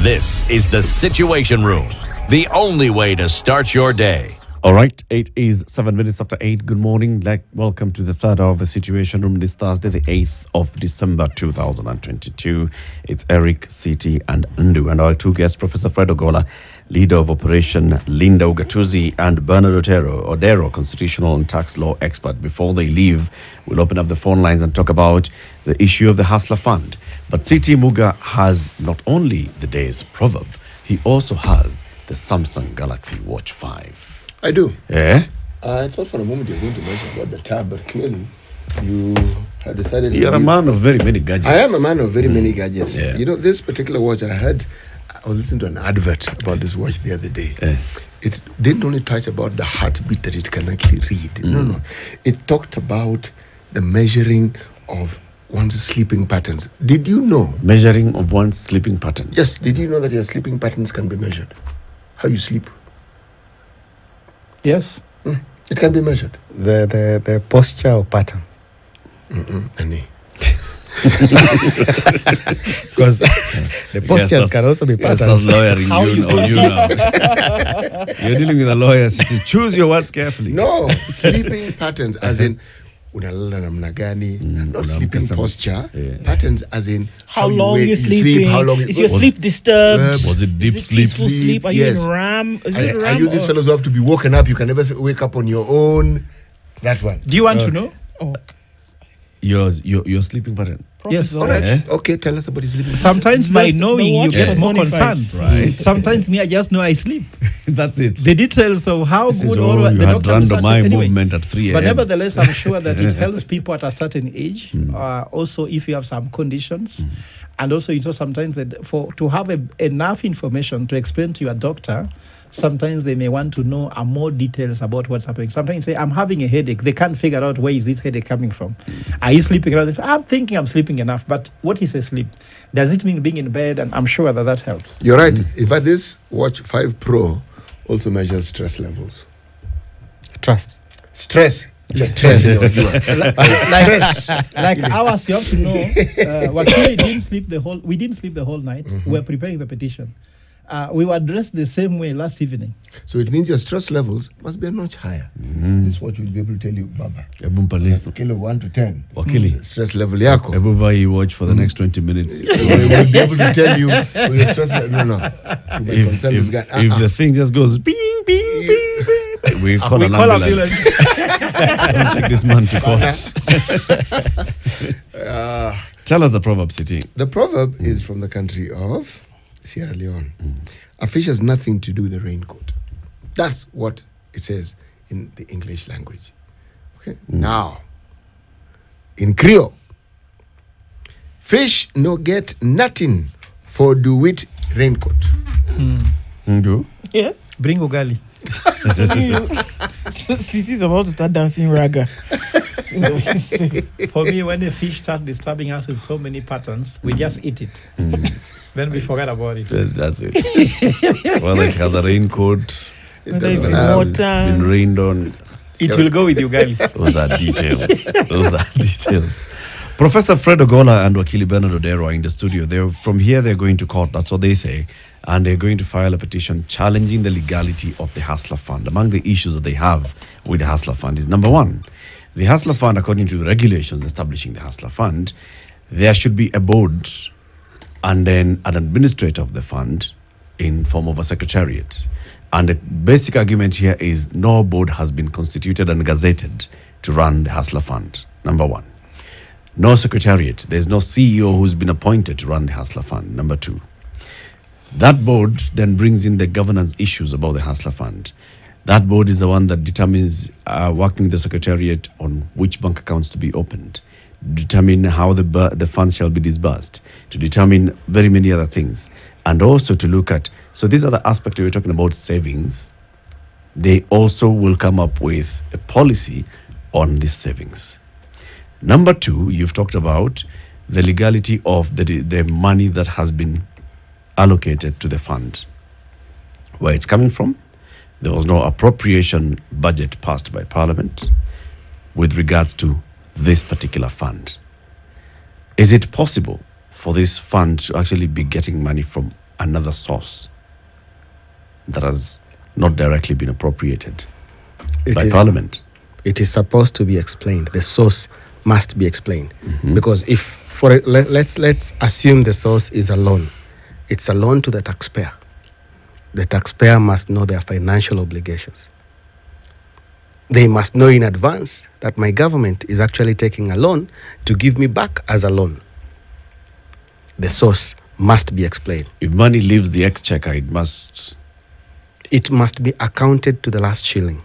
This is the Situation Room, the only way to start your day. All right, 8 is 7 minutes after 8. Good morning. Welcome to the third hour of the Situation Room this Thursday, the 8th of December 2022. It's Eric, City, and Ndu. And our two guests, Professor Fred Ogola, leader of Operation Linda Ugatuzi, and Bernard Odero, constitutional and tax law expert. Before they leave, we'll open up the phone lines and talk about the issue of the Hustler Fund. But City Muga has not only the day's proverb, he also has the Samsung Galaxy Watch 5. I do. Yeah? I thought for a moment you were going to mention about the tab, but clearly you have decided... You're a man of very many gadgets. I am a man of very many gadgets. Yeah. You know, this particular watch I was listening to an advert about this watch the other day. It didn't only touch about the heartbeat that it can actually read. No. It talked about the measuring of one's sleeping patterns. Did you know? Measuring of one's sleeping patterns. Yes. Did you know that your sleeping patterns can be measured? How you sleep? Yes. It can be measured. The posture or pattern. Any. Because the postures can also be patterns. Lawyering you now. You're dealing with a lawyer, so to choose your words carefully. No, sleeping patterns as in unalala namna gani, not sleeping posture. Patterns as in how you long wake, you sleeping? how long is your sleep disturbed? Was it deep is it sleep? peaceful sleep? Are Yes. you in RAM? Are you these fellows who have to be woken up? You can never wake up on your own. That one. Do you want to know? Oh. Your sleeping pattern. Yes. All right. Okay, tell us about his sleeping. Sometimes by Yes, knowing no you get watch more 25. concerned. Right. Sometimes me, I just know I sleep. That's it. The details of how This is good all or you the had doctor random research eye anyway. movement at 3 a.m. But nevertheless, I'm sure that it helps people at a certain age. Also, if you have some conditions, and also sometimes that to have enough information to explain to your doctor. Sometimes they may want to know more details about what's happening. Sometimes say, I'm having a headache. They can't figure out where is this headache coming from. Are you sleeping enough? They say, I'm thinking I'm sleeping enough. But what is a sleep? Does it mean being in bed? And I'm sure that helps. You're right. In fact, this Watch 5 Pro also measures stress levels. Stress. Like ours, you have to know. We didn't sleep the whole night. We were preparing the petition. We were dressed the same way last evening. So it means your stress levels must be a notch higher. This is what we'll be able to tell you, Baba. On a scale of 1 to 10. Wakili. Stress level yako. Everybody you watch for the next 20 minutes. We will be able to tell you your stress level. No. If the thing just goes bing, bing, bing, bing, we call an ambulance. Don't take this man to court. Tell us the proverb, City. The proverb is from the country of Sierra Leone. A fish has nothing to do with a raincoat. That's what it says in the English language. Okay. Now, in Creole, fish no get nothing for do with raincoat. Do? Yes. Bring ugali. City's about to start dancing raga. For me, when a fish starts disturbing us with so many patterns, we just eat it. Then we forget about it. That's it. Well, it has a raincoat. Whether it's in doesn't water. Been rained on. It will go with ugali. Those are details. Professor Fred Ogola and Wakili Bernard Odero are in the studio. They're going to court. That's what they say. And they're going to file a petition challenging the legality of the Hustler Fund. Among the issues that they have with the Hustler Fund is, number one, the Hustler Fund, according to the regulations establishing the Hustler Fund, there should be a board and then an administrator of the fund in form of a secretariat. And the basic argument here is no board has been constituted and gazetted to run the Hustler Fund, number one. No secretariat. There's no CEO who's been appointed to run the Hustler Fund, number two. That board then brings in the governance issues about the Hustler Fund. That board is the one that determines, working with the secretariat, on which bank accounts to be opened, determine how the funds shall be disbursed, to determine very many other things, and also to look at, so these are the aspects we were talking about, savings. They also will come up with a policy on these savings. Number two, you've talked about the legality of the money that has been allocated to the fund, where it's coming from. There was no appropriation budget passed by Parliament with regards to this particular fund. Is it possible for this fund to actually be getting money from another source that has not directly been appropriated by Parliament? It is supposed to be explained. The source must be explained. Because if, let's assume the source is a loan. It's a loan to the taxpayer. The taxpayer must know their financial obligations. They must know in advance that my government is actually taking a loan to give me back as a loan. The source must be explained. If money leaves the exchequer, it must be accounted to the last shilling.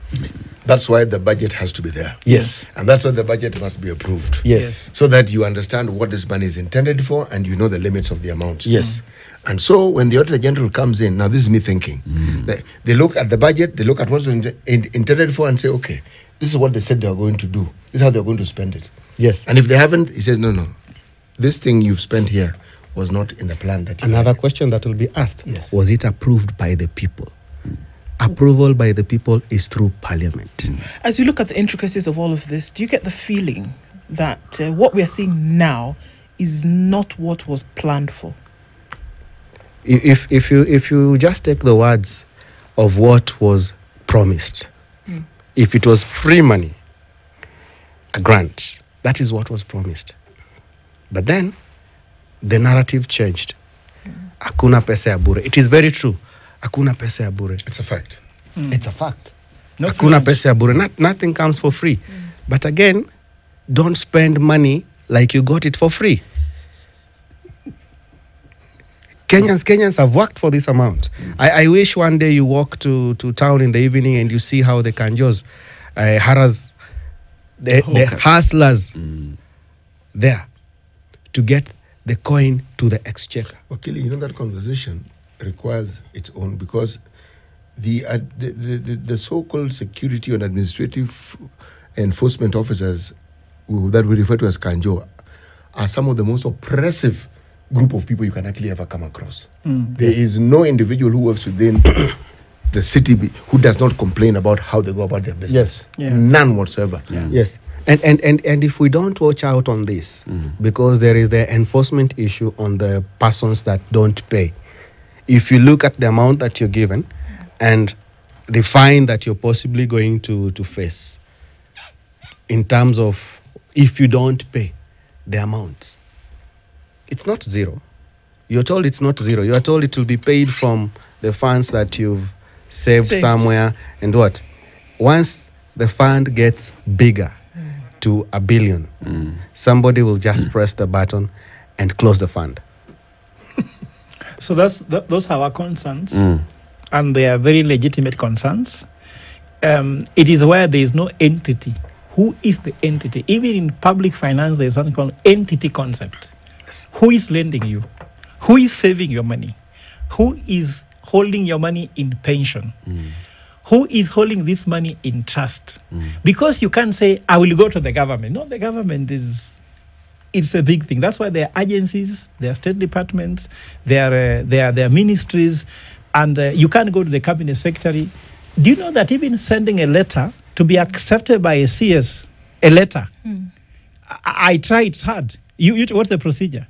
That's why the budget has to be there. Yes. And that's why the budget must be approved. Yes. So that you understand what this money is intended for and you know the limits of the amount. Yes. And so when the Auditor General comes in, now this is me thinking, they look at the budget, they look at what's intended for and say, okay, this is what they said they are going to do. This is how they're going to spend it. Yes. And if they haven't, he says, no, this thing you've spent here was not in the plan that you Another had. question that will be asked, Yes. was it approved by the people? Approval by the people is through Parliament. As you look at the intricacies of all of this, do you get the feeling that what we are seeing now is not what was planned for? If you just take the words of what was promised, if it was free money, a grant, that is what was promised. But then the narrative changed. Hakuna pesa ya bure. It is very true. Hakuna pesa ya bure. It's a fact. It's a fact. No Hakuna free pesa ya bure. Nothing comes for free. But again, don't spend money like you got it for free. Kenyans have worked for this amount. I wish one day you walk to town in the evening and you see how the kanjos harass the hustlers there to get the coin to the exchequer. Wakili, you know that conversation requires its own, because the so-called security and administrative enforcement officers that we refer to as Kanjo are some of the most oppressive group of people you can actually ever come across. There is no individual who works within the city who does not complain about how they go about their business. Yeah. None whatsoever. Yes. And if we don't watch out on this, because there is the enforcement issue on the persons that don't pay. If you look at the amount that you're given and the fine that you're possibly going to face in terms of if you don't pay the amounts, it's not zero. You're told it's not zero. You're told it will be paid from the funds that you've saved somewhere. And what? Once the fund gets bigger to $1 billion, somebody will just press the button and close the fund. So those are our concerns, and they are very legitimate concerns. It is where there is no entity. Who is the entity? Even in public finance, there is something called entity concept. Who is lending you? Who is saving your money? Who is holding your money in pension? Who is holding this money in trust? Because you can't say, I will go to the government. No, the government it's a big thing. That's why there are agencies, there are state departments, there are ministries, and you can't go to the cabinet secretary. Do you know that even sending a letter to be accepted by a CS, a letter, I try, it's hard. What's the procedure?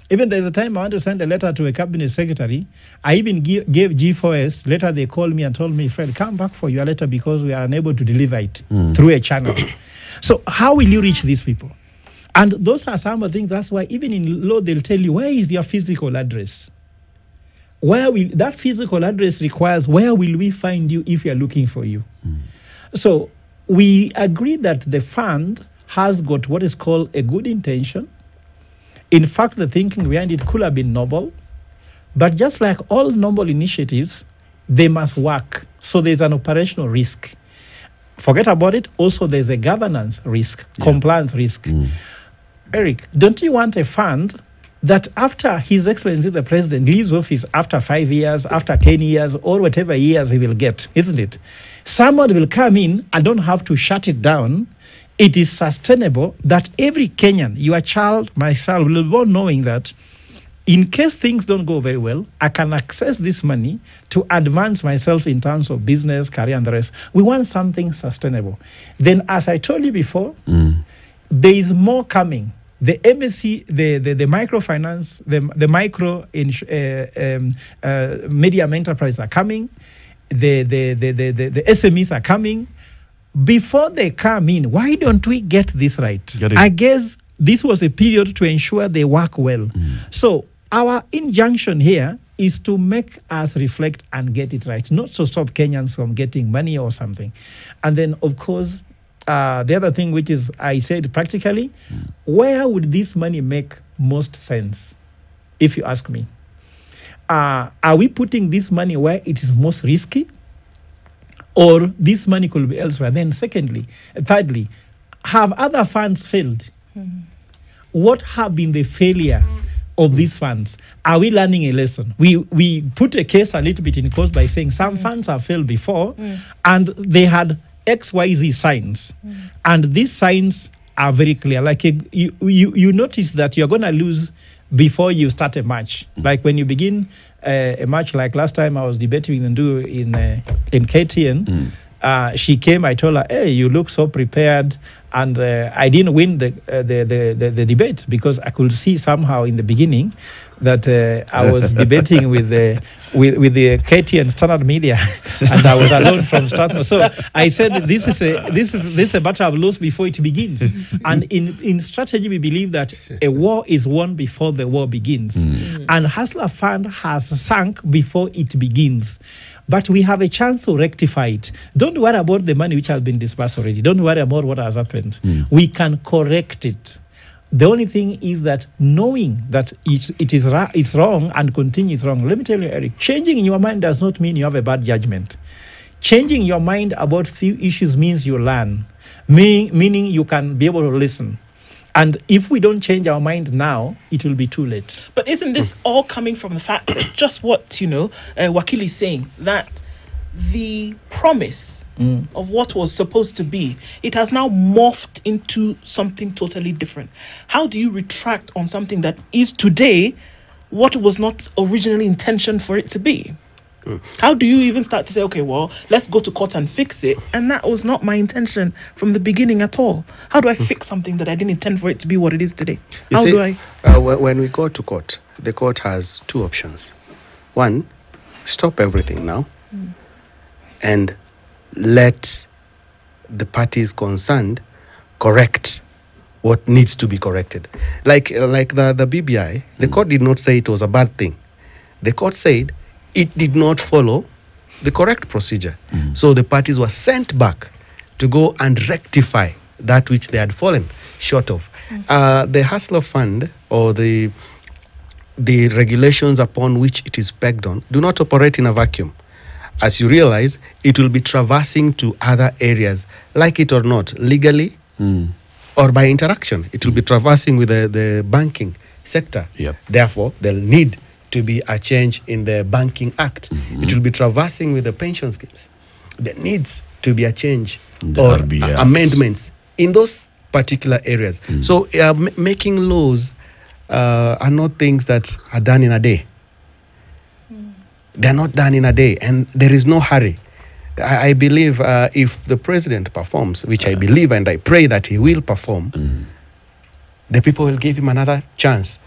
Even there's a time I want to send a letter to a cabinet secretary. I even gave G4S. Later they called me and told me, Fred, come back for your letter because we are unable to deliver it through a channel. So how will you reach these people? And those are some of the things. That's why even in law, they'll tell you, where is your physical address? That physical address requires, where will we find you if we are looking for you? So we agree that the fund has got what is called a good intention. In fact, the thinking behind it could have been noble. But just like all noble initiatives, they must work. So there's an operational risk. Forget about it. Also, there's a governance risk, compliance risk. Eric, don't you want a fund that after His Excellency the President leaves office after 5 years, after 10 years, or whatever years he will get, isn't it? Someone will come in and don't have to shut it down. It is sustainable that every Kenyan, your child, my child, will be knowing that in case things don't go very well, I can access this money to advance myself in terms of business, career, and the rest. We want something sustainable. Then, as I told you before, there is more coming. the MSC, the microfinance, the micro medium enterprise are coming, the SMEs are coming. Before they come in, why don't we get this right? I guess this was a period to ensure they work well. So our injunction here is to make us reflect and get it right, not to stop Kenyans from getting money or something. And then, of course, the other thing, which is, I said practically, where would this money make most sense, if you ask me? Are we putting this money where it is most risky? Or this money could be elsewhere? Then thirdly, have other funds failed? What have been the failure of these funds? Are we learning a lesson? We put a case a little bit in court by saying some funds have failed before, and they had XYZ signs, and these signs are very clear. Like you notice that you're going to lose before you start a match. Like when you begin a match, like last time I was debating in KTN, she came, I told her, hey, you look so prepared. And I didn't win the debate because I could see somehow in the beginning that I was debating with the KTN Standard Media, and I was alone from Strathmore. So I said, this is a matter of loss before it begins. And in strategy, we believe that a war is won before the war begins, and Hustler Fund has sunk before it begins. But we have a chance to rectify it. Don't worry about the money which has been disbursed already. Don't worry about what has happened. We can correct it. The only thing is that knowing that it's wrong and continues wrong. Let me tell you, Eric, changing your mind does not mean you have a bad judgment. Changing your mind about few issues means you learn, meaning you can be able to listen. And if we don't change our mind now, it will be too late. But isn't this all coming from the fact that just what, Wakili is saying, that the promise of what was supposed to be, it has now morphed into something totally different. How do you retract on something that is today what was not originally intentioned for it to be? How do you even start to say, okay, well, let's go to court and fix it? And that was not my intention from the beginning at all. How do I fix something that I didn't intend for it to be what it is today? When we go to court, the court has two options. One, stop everything now and let the parties concerned correct what needs to be corrected. Like the BBI, the court did not say it was a bad thing. The court said it did not follow the correct procedure. So the parties were sent back to go and rectify that which they had fallen short of. The Hustler Fund, or the regulations upon which it is pegged on, do not operate in a vacuum. As you realize, it will be traversing to other areas, like it or not, legally or by interaction. It will be traversing with the banking sector. Therefore, they'll need to be a change in the Banking Act. It will be traversing with the pension schemes. There needs to be a change or amendments in those particular areas. So making laws are not things that are done in a day. They're not done in a day, and there is no hurry. I believe if the president performs, which I believe and I pray that he will perform, the people will give him another chance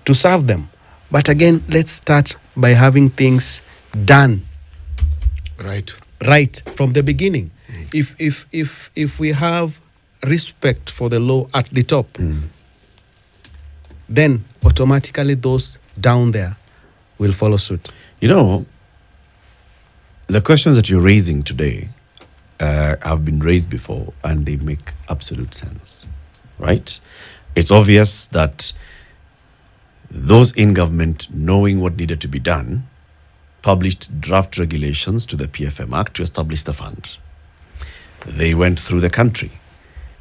to serve them. But again, let's start by having things done right from the beginning. If we have respect for the law at the top, then automatically those down there will follow suit. You know, the questions that you're raising today have been raised before, and they make absolute sense, right? It's obvious that those in government, knowing what needed to be done, published draft regulations to the PFM Act to establish the fund. They went through the country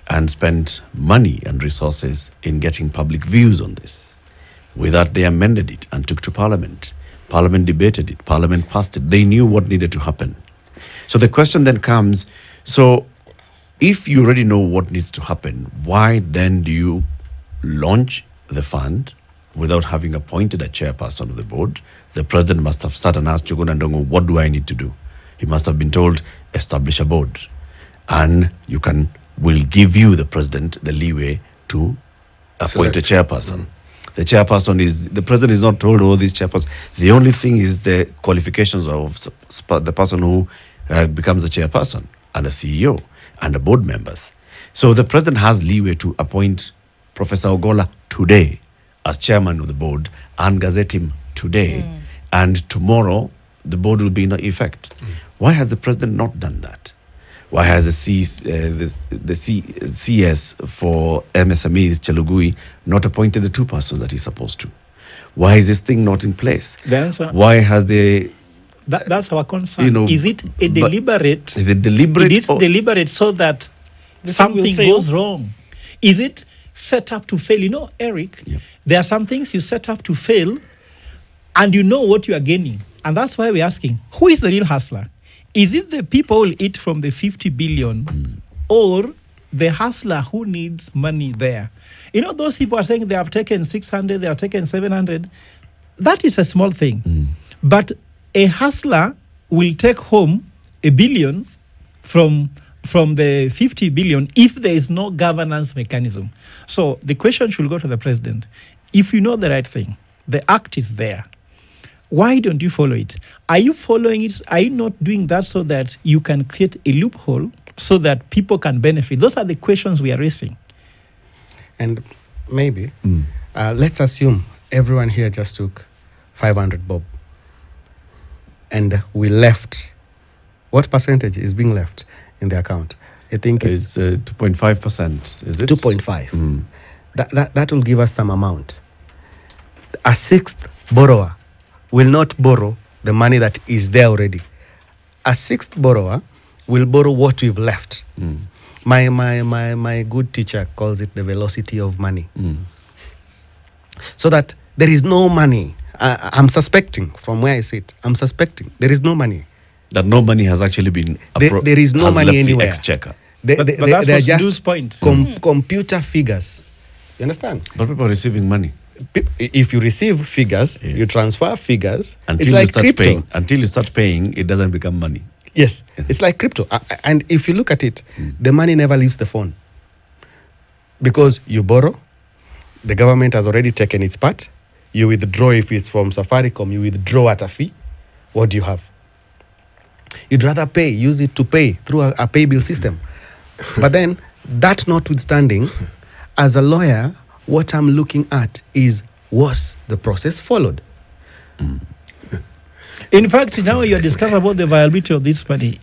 and spent money and resources in getting public views on this. With that, they amended it and took to Parliament. Parliament debated it. Parliament passed it. They knew what needed to happen. So the question then comes, so if you already know what needs to happen, why then do you launch the fund without having appointed a chairperson of the board? The president must have sat and asked Chuguna Ndongo, what do I need to do? He must have been told, establish a board. And we'll give you, the president, the leeway to appoint a chairperson. The chairperson the president is not told all these chairpersons. The only thing is the qualifications of the person who becomes the chairperson and the CEO and the board members. So the president has leeway to appoint Professor Ogola today as chairman of the board and gazette him today. And tomorrow, the board will be in effect. Why has the president not done that? Why has the CS for MSMEs, Chelugui, not appointed the two persons that he's supposed to? Why is this thing not in place? The answer, why has the... That's our concern. Is it a deliberate... Is it deliberate? It is deliberate so that something goes wrong. Is it set up to fail? You know, Eric, there are some things you set up to fail and you know what you are gaining. And that's why we're asking, who is the real hustler? Is it the people who eat from the 50 billion or the hustler who needs money there? You know, those people are saying they have taken 600, they have taken 700. That is a small thing. But a hustler will take home $1 billion from the 50 billion if there is no governance mechanism. So the question should go to the president. If you know the right thing, the act is there. Why don't you follow it? Are you following it? Are you not doing that so that you can create a loophole so that people can benefit? Those are the questions we are raising. And maybe, let's assume everyone here just took 500 bob. And we left. What percentage is being left in the account? I think it's 2.5%, is it? 2.5. That will give us some amount. A sixth borrower will not borrow the money that is there already. A sixth borrower will borrow what we've left. My good teacher calls it the velocity of money. So that there is no money. I'm suspecting from where I sit. I'm suspecting there is no money. That no money has actually been there is no money anywhere. The exchequer. But that's they're what just Du's point. Computer figures. You understand? But people are receiving money. If you receive figures, you transfer figures. Until it's like you start crypto. paying. Until you start paying, it doesn't become money. Yes, it's like crypto. And if you look at it, the money never leaves the phone. Because you borrow, the government has already taken its part. You withdraw if it's from Safaricom, you withdraw at a fee. What do you have? You'd rather use it to pay through a pay bill system. But then, that notwithstanding, as a lawyer, what I'm looking at is, was the process followed? In fact, now you're discussing about the viability of this money.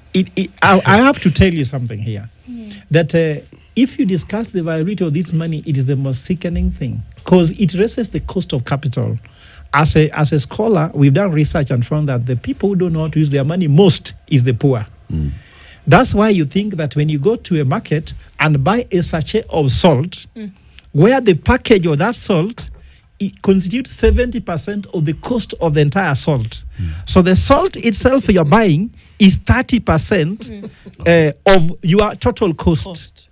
I have to tell you something here. That if you discuss the viability of this money, it is the most sickening thing. Because it raises the cost of capital. As a scholar, we've done research and found that the people who don't know how to use their money most is the poor. That's why you think that when you go to a market and buy a sachet of salt, where the package of that salt it constitutes 70% of the cost of the entire salt. So the salt itself you're buying is 30% of your total cost.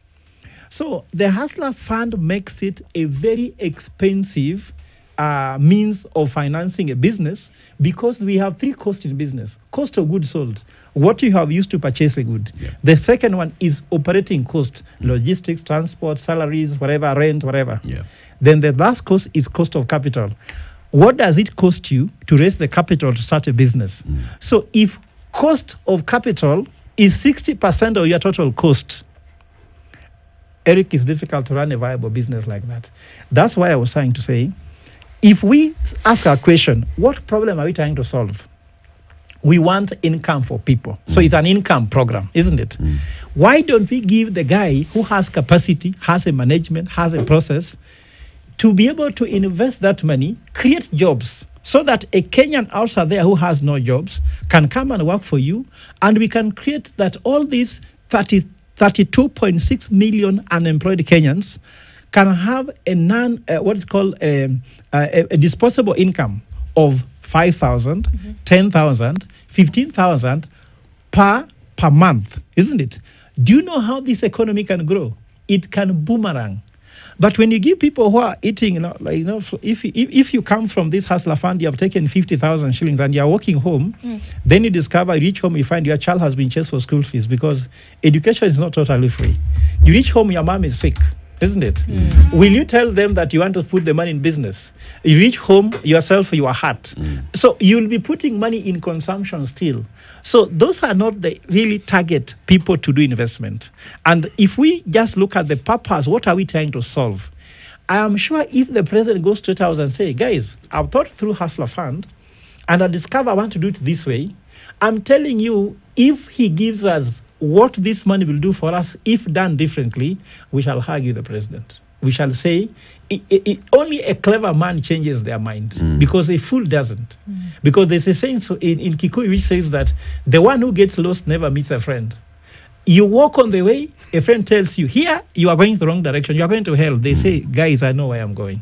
So the Hustler Fund makes it a very expensive means of financing a business because we have three costs in business. Cost of goods sold, what you have used to purchase a good. The second one is operating cost, logistics, transport, salaries, whatever, rent, whatever. Then the last cost is cost of capital. What does it cost you to raise the capital to start a business? So if cost of capital is 60% of your total cost, Eric, it's difficult to run a viable business like that. That's why I was trying to say, if we ask our question, what problem are we trying to solve? We want income for people. So it's an income program, isn't it? Why don't we give the guy who has capacity, has a management, has a process, to be able to invest that money, create jobs, so that a Kenyan outside there who has no jobs can come and work for you, and we can create that all these 32.6 million unemployed Kenyans can have a disposable income of 5,000, 10,000, 15,000 per month, isn't it? Do you know how this economy can grow? It can boomerang. But when you give people who are eating, if you come from this Hustler Fund, you have taken 50,000 shillings and you are walking home, then you discover, you reach home, you find your child has been chased for school fees because education is not totally free. You reach home, your mom is sick. isn't it? Will you tell them that you want to put the money in business? You reach home, yourself, your heart. So you'll be putting money in consumption still. So those are not the really target people to do investment. And if we just look at the purpose, what are we trying to solve? I am sure if the president goes to house and say, guys, I've thought through Hustler Fund and I discover I want to do it this way, I'm telling you, if he gives us what this money will do for us, if done differently, we shall argue the president. We shall say, only a clever man changes their mind, because a fool doesn't. Because there's a saying in Kikuyu which says that the one who gets lost never meets a friend. You walk on the way, a friend tells you, here, you are going the wrong direction, you are going to hell. They say, guys, I know where I'm going.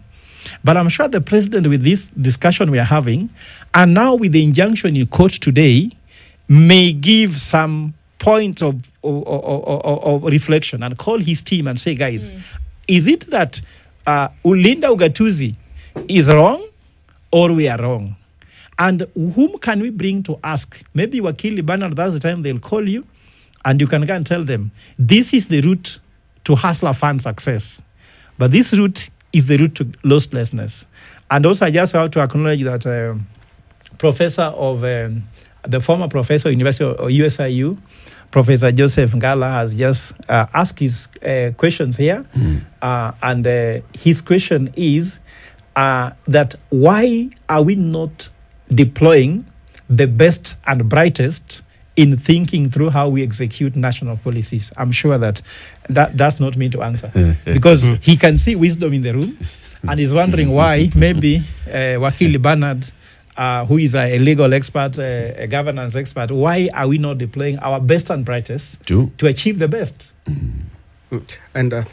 But I'm sure the president, with this discussion we are having, and now with the injunction in court today, may give some point of reflection and call his team and say, guys, is it that Ulinda Ugatuzi is wrong or we are wrong? And whom can we bring to ask? Maybe Wakili Bernard, that's the time they'll call you and you can go and tell them, this is the route to Hustler Fund success. But this route is the route to losslessness. And also I just have to acknowledge that professor of, the former professor of University of USIU, Professor Joseph Ngala, has just asked his questions here. And his question is that why are we not deploying the best and brightest in thinking through how we execute national policies? I'm sure that's not me to answer. Because he can see wisdom in the room and he's wondering why maybe Wakili Bernard, who is a legal expert, a governance expert, why are we not deploying our best and brightest to achieve the best? And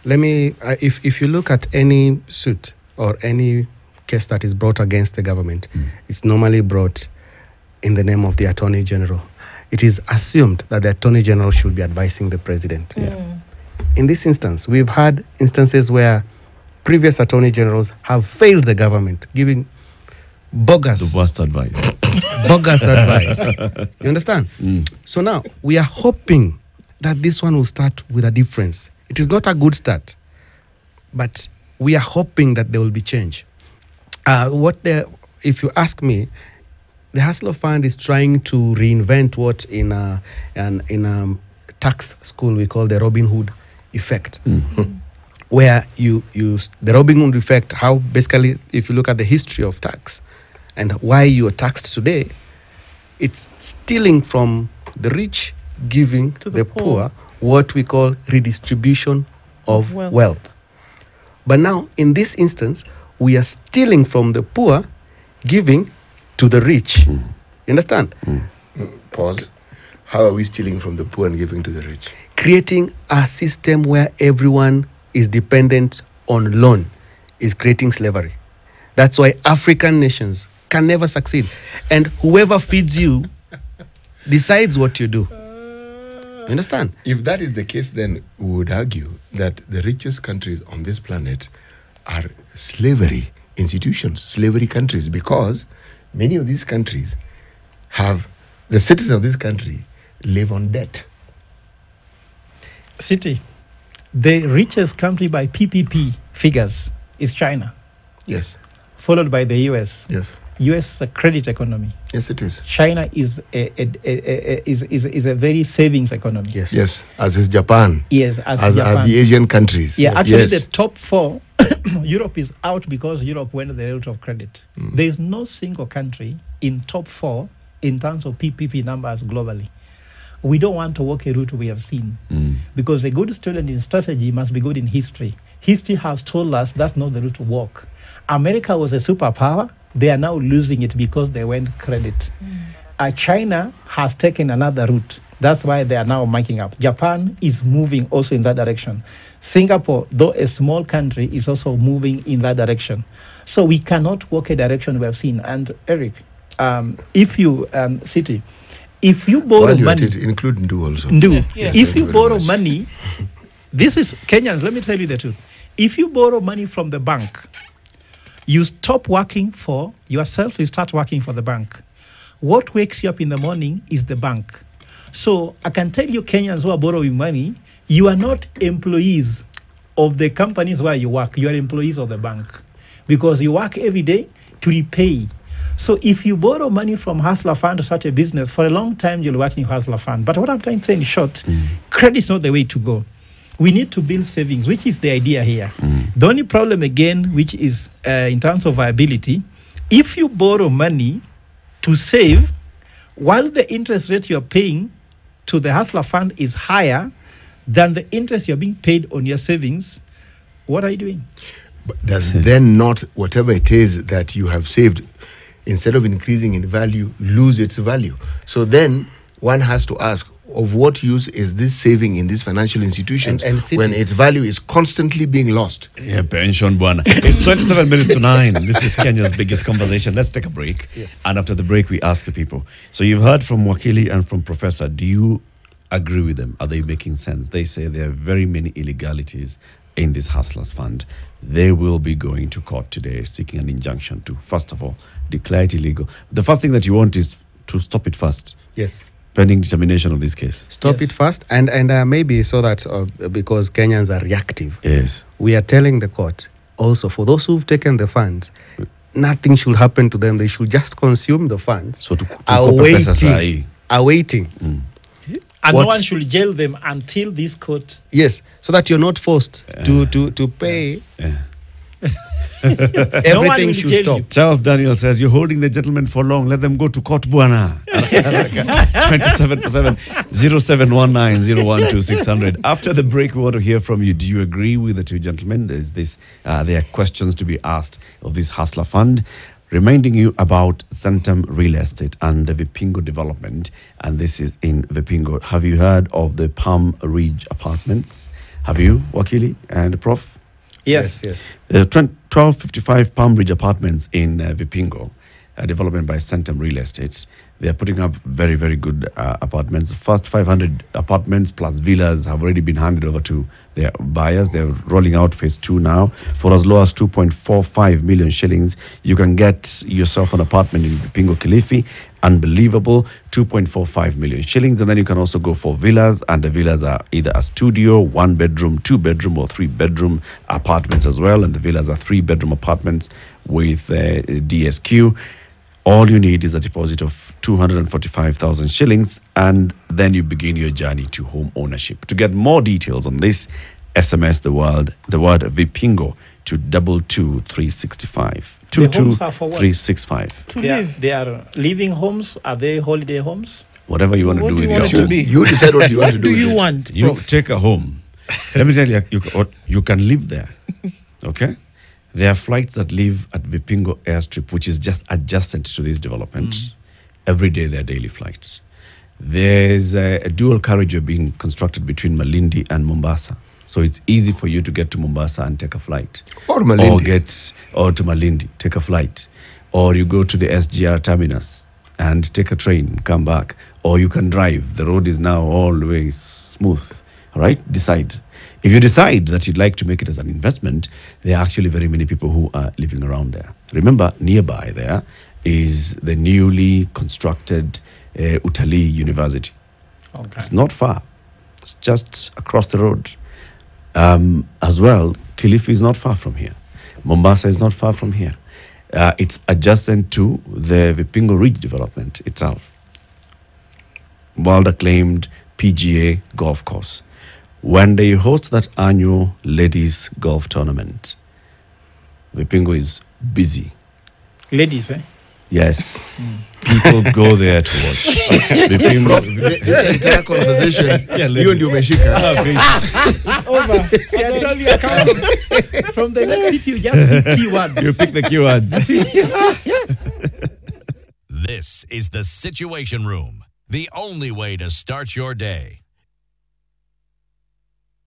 let me, if you look at any suit or any case that is brought against the government, it's normally brought in the name of the Attorney General. It is assumed that the Attorney General should be advising the President. In this instance, we've had instances where previous Attorney Generals have failed the government, giving bogus advice. Bogus advice. You understand? So now we are hoping that this one will start with a difference. It is not a good start, but we are hoping that there will be change. If you ask me, the Hustler Fund is trying to reinvent what in a tax school we call the Robin Hood effect. Where the Robin Hood effect, how basically, if you look at the history of tax, and why you are taxed today, it's stealing from the rich, giving to the poor, what we call redistribution of wealth. But now, in this instance, we are stealing from the poor, giving to the rich. You understand? Pause. How are we stealing from the poor and giving to the rich? Creating a system where everyone is dependent on loan is creating slavery. That's why African nations can never succeed. And whoever feeds you decides what you do. You understand? If that is the case, then we would argue that the richest countries on this planet are slavery institutions, slavery countries, because many of these countries have, the citizens of this country live on debt. City, the richest country by PPP figures is China. Yes. Followed by the US. Yes. US is a credit economy. Yes, it is. China is a very savings economy. Yes. Yes, as is Japan. Yes, as Japan. Are the Asian countries. Yeah, actually yes. the top four, Europe is out because Europe went the route of credit. There is no single country in top four in terms of PPP numbers globally. We don't want to walk a route we have seen, because a good student in strategy must be good in history. History has told us that's not the route to walk. America was a superpower. They are now losing it because they went credit. China has taken another route. That's why they are now marking up. Japan is moving also in that direction. Singapore, though a small country, is also moving in that direction. So we cannot walk a direction we have seen. And Eric, if you, City, if you borrow money... include Ndu also. Ndu. Yes. If you borrow money, this is Kenyans, let me tell you the truth. If you borrow money from the bank, you stop working for yourself, you start working for the bank. What wakes you up in the morning is the bank. So I can tell you, Kenyans who are borrowing money, you are not employees of the companies where you work, you are employees of the bank, because you work every day to repay. So if you borrow money from Hustler Fund to start a business, for a long time you'll work in Hustler Fund. But what I'm trying to say in short, credit is not the way to go. We need to build savings, which is the idea here. The only problem again, which is in terms of viability, if you borrow money to save, while the interest rate you're paying to the Hustler Fund is higher than the interest you're being paid on your savings, what are you doing? But does then not whatever it is that you have saved, instead of increasing in value, lose its value? So then one has to ask, of what use is this saving in these financial institutions And when its value is constantly being lost? Yeah, pension bwana. It's 27 minutes to 9. This is Kenya's biggest conversation. Let's take a break. Yes. And after the break, we ask the people. So you've heard from Wakili and from Professor. Do you agree with them? Are they making sense? They say there are very many illegalities in this Hustlers Fund. They will be going to court today seeking an injunction to, first of all, declare it illegal. The first thing that you want is to stop it first, Yes. pending determination of this case. Stop Yes. it first, and maybe so that because Kenyans are reactive, Yes. we are telling the court also, for those who've taken the funds, nothing should happen to them. They should just consume the funds, So to copy pesa sahi. awaiting. And What- no one should jail them until this court. Yes, so that you're not forced to pay. No one Everything will should jail stop. you. Charles Daniel says, you're holding the gentleman for long. Let them go to court, buana. 2747 0719 012 600. After the break, we want to hear from you. Do you agree with the two gentlemen? Is this, there are questions to be asked of this Hustler Fund. Reminding you about Centum Real Estate and the Vipingo development. And this is in Vipingo. Have you heard of the Palm Ridge Apartments? Have you, Wakili and Prof? Yes. 1255 Palm Ridge Apartments in Vipingo, a development by Centum Real Estate. They are putting up very, very good apartments. The first 500 apartments plus villas have already been handed over to their buyers. They're rolling out phase 2 now. For as low as 2.45 million shillings, you can get yourself an apartment in Vipingo, Kilifi. Unbelievable, 2.45 million shillings. And then you can also go for villas, and the villas are either a studio, 1 bedroom, 2 bedroom, or 3 bedroom apartments as well. And the villas are 3 bedroom apartments with DSQ. All you need is a deposit of 245,000 shillings, and then you begin your journey to home ownership. To get more details on this, SMS the word Vipingo to 22365. The homes are for what? 22365. To They are, live. they are living homes. Are they holiday homes? Whatever you want to What do do you with want your it to home. be? You decide what you want to What do do with you it. want? You Prof? take a home. Let me tell you, you can live there. Okay? There are flights that leave at Vipingo Airstrip, which is just adjacent to this development. Every day there are daily flights. There's a dual carriageway being constructed between Malindi and Mombasa. So it's easy for you to get to Mombasa and take a flight. Or Malindi. Or to Malindi, take a flight. Or you go to the SGR terminus and take a train, come back. Or you can drive. The road is now always smooth. All right? Decide. If you decide that you'd like to make it as an investment, there are actually very many people who are living around there. Remember, nearby there is the newly constructed Utali University. Okay. It's not far. It's just across the road. As well, Kilifi is not far from here. Mombasa is not far from here. It's adjacent to the Vipingo Ridge development itself. World-acclaimed PGA golf course. When they host that annual ladies golf tournament, Vipingo is busy. Ladies, eh? Yes. People go there to watch. Vipingo, This entire conversation, you and Umeshika. It's over. See, I tell you, I come from the next city, you just pick keywords. you pick the keywords. This is the Situation Room, the only way to start your day.